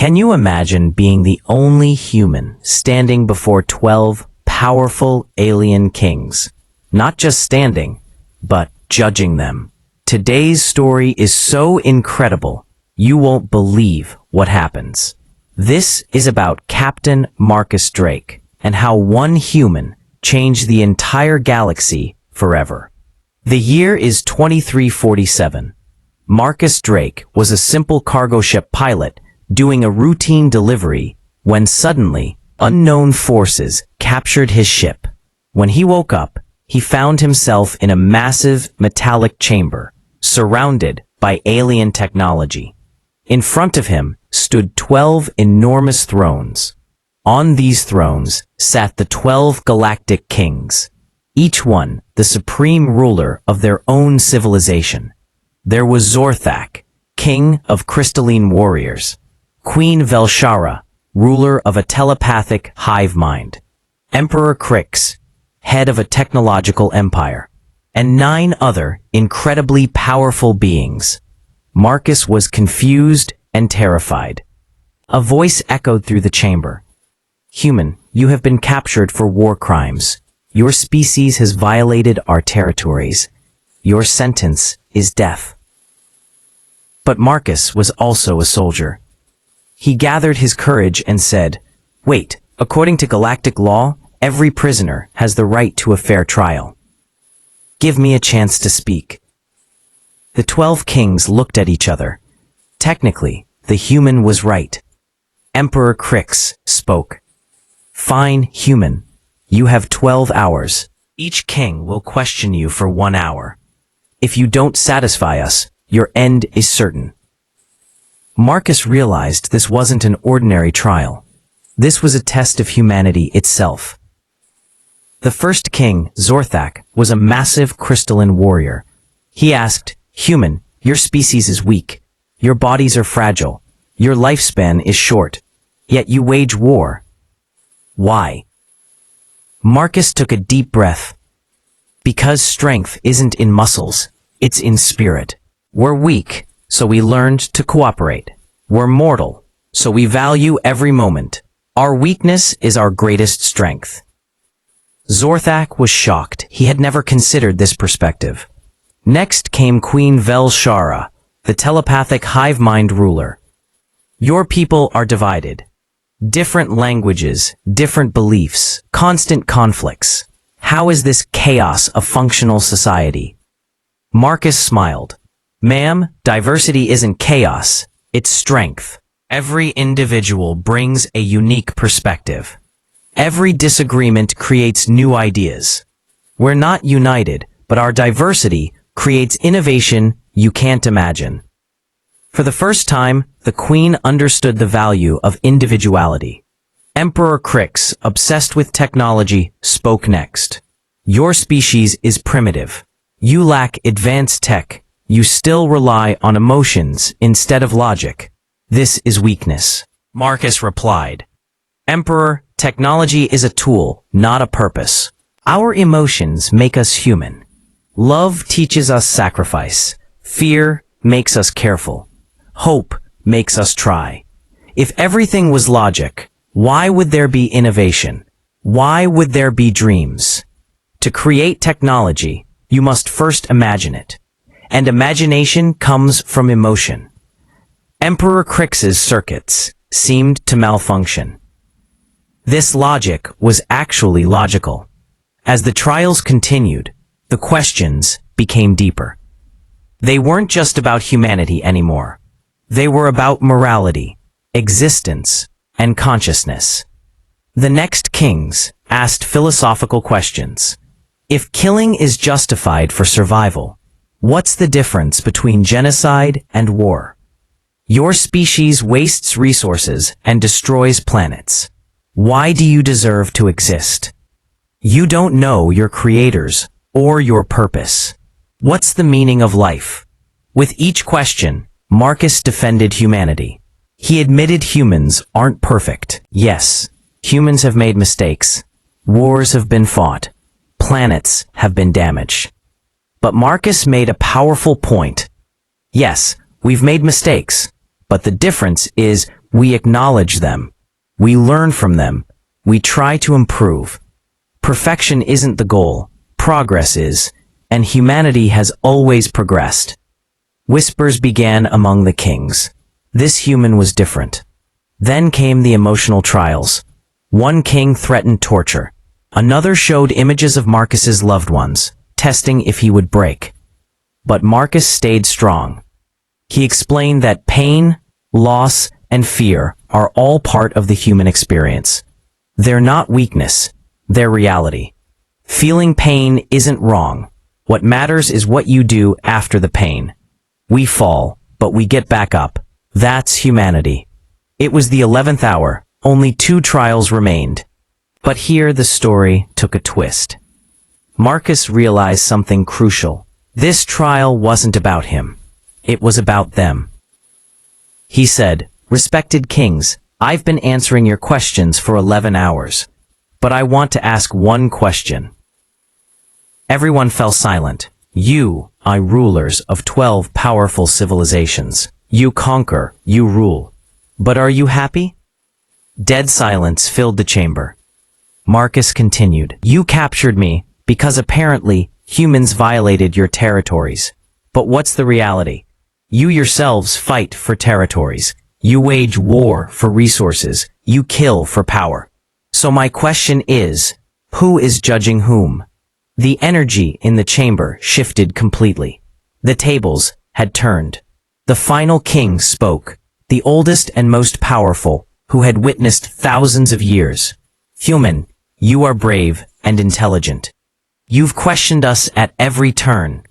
Can you imagine being the only human standing before 12 powerful alien kings? Not just standing, but judging them. Today's story is so incredible, you won't believe what happens. This is about Captain Marcus Drake and how one human changed the entire galaxy forever. The year is 2347. Marcus Drake was a simple cargo ship pilot doing a routine delivery when suddenly unknown forces captured his ship. When he woke up, he found himself in a massive metallic chamber surrounded by alien technology. In front of him stood 12 enormous thrones. On these thrones sat the 12 Galactic Kings, each one the supreme ruler of their own civilization. There was Zorthak, king of crystalline warriors, Queen Velshara, ruler of a telepathic hive mind, Emperor Krix, head of a technological empire, and 9 other incredibly powerful beings. Marcus was confused and terrified. A voice echoed through the chamber. "Human, you have been captured for war crimes. Your species has violated our territories. Your sentence is death." But Marcus was also a soldier. He gathered his courage and said, "Wait, according to galactic law, every prisoner has the right to a fair trial. Give me a chance to speak." The 12 kings looked at each other. Technically, the human was right. Emperor Krix spoke. "Fine, human. You have 12 hours. Each king will question you for 1 hour. If you don't satisfy us, your end is certain." Marcus realized this wasn't an ordinary trial. This was a test of humanity itself. The first king, Zorthak, was a massive crystalline warrior. He asked, "Human, your species is weak. Your bodies are fragile. Your lifespan is short. Yet you wage war. Why?" Marcus took a deep breath. "Because strength isn't in muscles, it's in spirit. We're weak, so we learned to cooperate. We're mortal, so we value every moment. Our weakness is our greatest strength." Zorthak was shocked. He had never considered this perspective. Next came Queen Velshara, the telepathic hive mind ruler. "Your people are divided. Different languages, different beliefs, constant conflicts. How is this chaos a functional society?" Marcus smiled. "Ma'am, diversity isn't chaos, it's strength. Every individual brings a unique perspective. Every disagreement creates new ideas. We're not united, but our diversity creates innovation you can't imagine." For the first time, the queen understood the value of individuality. Emperor Krix, obsessed with technology, spoke next. "Your species is primitive. You lack advanced tech. You still rely on emotions instead of logic. This is weakness." Marcus replied, "Emperor, technology is a tool, not a purpose. Our emotions make us human. Love teaches us sacrifice. Fear makes us careful. Hope makes us try. If everything was logic, why would there be innovation? Why would there be dreams? To create technology, you must first imagine it. And imagination comes from emotion." Emperor Krix's circuits seemed to malfunction. This logic was actually logical. As the trials continued, the questions became deeper. They weren't just about humanity anymore. They were about morality, existence, and consciousness. The next kings asked philosophical questions. If killing is justified for survival, what's the difference between genocide and war? Your species wastes resources and destroys planets. Why do you deserve to exist? You don't know your creators or your purpose. What's the meaning of life? With each question, Marcus defended humanity. He admitted humans aren't perfect. Yes, humans have made mistakes. Wars have been fought. Planets have been damaged. But Marcus made a powerful point. Yes, we've made mistakes, but the difference is We acknowledge them. We learn from them. We try to improve. Perfection isn't the goal. Progress is, and humanity has always progressed. Whispers began among the kings. This human was different. Then came the emotional trials. One king threatened torture. Another showed images of Marcus's loved ones, testing if he would break. But Marcus stayed strong. He explained that pain, loss, and fear are all part of the human experience. They're not weakness, they're reality. Feeling pain isn't wrong. What matters is what you do after the pain. We fall, but we get back up. That's humanity. It was the 11th hour. Only 2 trials remained. But here the story took a twist. Marcus realized something crucial. This trial wasn't about him. It was about them. He said, "Respected kings, I've been answering your questions for 11 hours. But I want to ask one question." Everyone fell silent. You, rulers of 12 powerful civilizations. You conquer, you rule. But are you happy? Dead silence filled the chamber. Marcus continued, "You captured me because apparently humans violated your territories. But what's the reality? You yourselves fight for territories. You wage war for resources. You kill for power. So my question is, who is judging whom?" The energy in the chamber shifted completely. The tables had turned. The final king spoke, the oldest and most powerful, who had witnessed thousands of years. "Human, you are brave and intelligent. You've questioned us at every turn.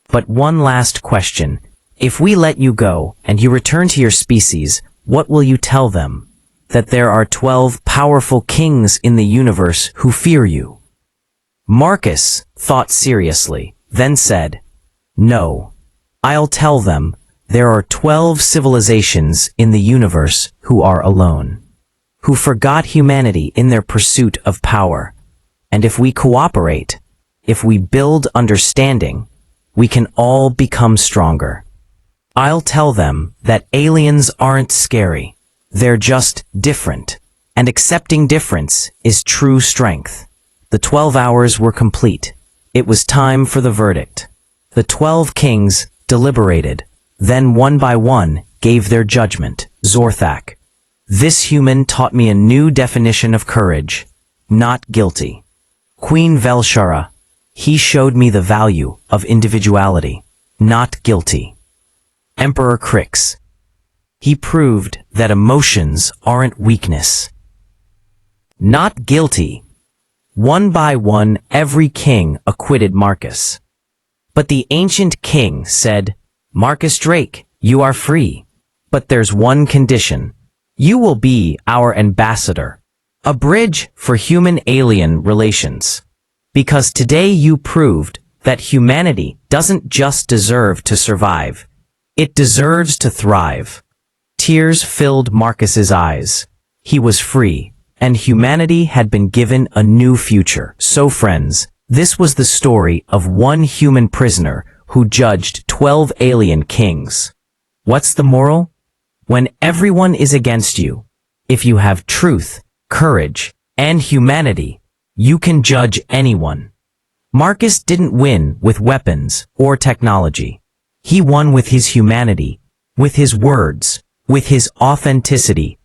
But one last question. If we let you go and you return to your species, what will you tell them? That there are 12 powerful kings in the universe who fear you?" Marcus thought seriously, then said, "No. I'll tell them there are 12 civilizations in the universe who are alone, who forgot humanity in their pursuit of power. And if we cooperate, if we build understanding, we can all become stronger. I'll tell them that aliens aren't scary. They're just different. And accepting difference is true strength." The 12 hours were complete. It was time for the verdict. The 12 kings deliberated, then one by one gave their judgment. Zorthak. "This human taught me a new definition of courage. Not guilty." Queen Velshara. "He showed me the value of individuality. Not guilty." Emperor Crix. "He proved that emotions aren't weakness. Not guilty." One by one, every king acquitted Marcus. But the ancient king said, "Marcus Drake, you are free. But there's one condition. You will be our ambassador. A bridge for human-alien relations. Because today you proved that humanity doesn't just deserve to survive. It deserves to thrive." Tears filled Marcus's eyes. He was free, and humanity had been given a new future. So friends, this was the story of one human prisoner who judged 12 alien kings. What's the moral? When everyone is against you, if you have truth, courage, and humanity, you can judge anyone. Marcus didn't win with weapons or technology. He won with his humanity, with his words, with his authenticity.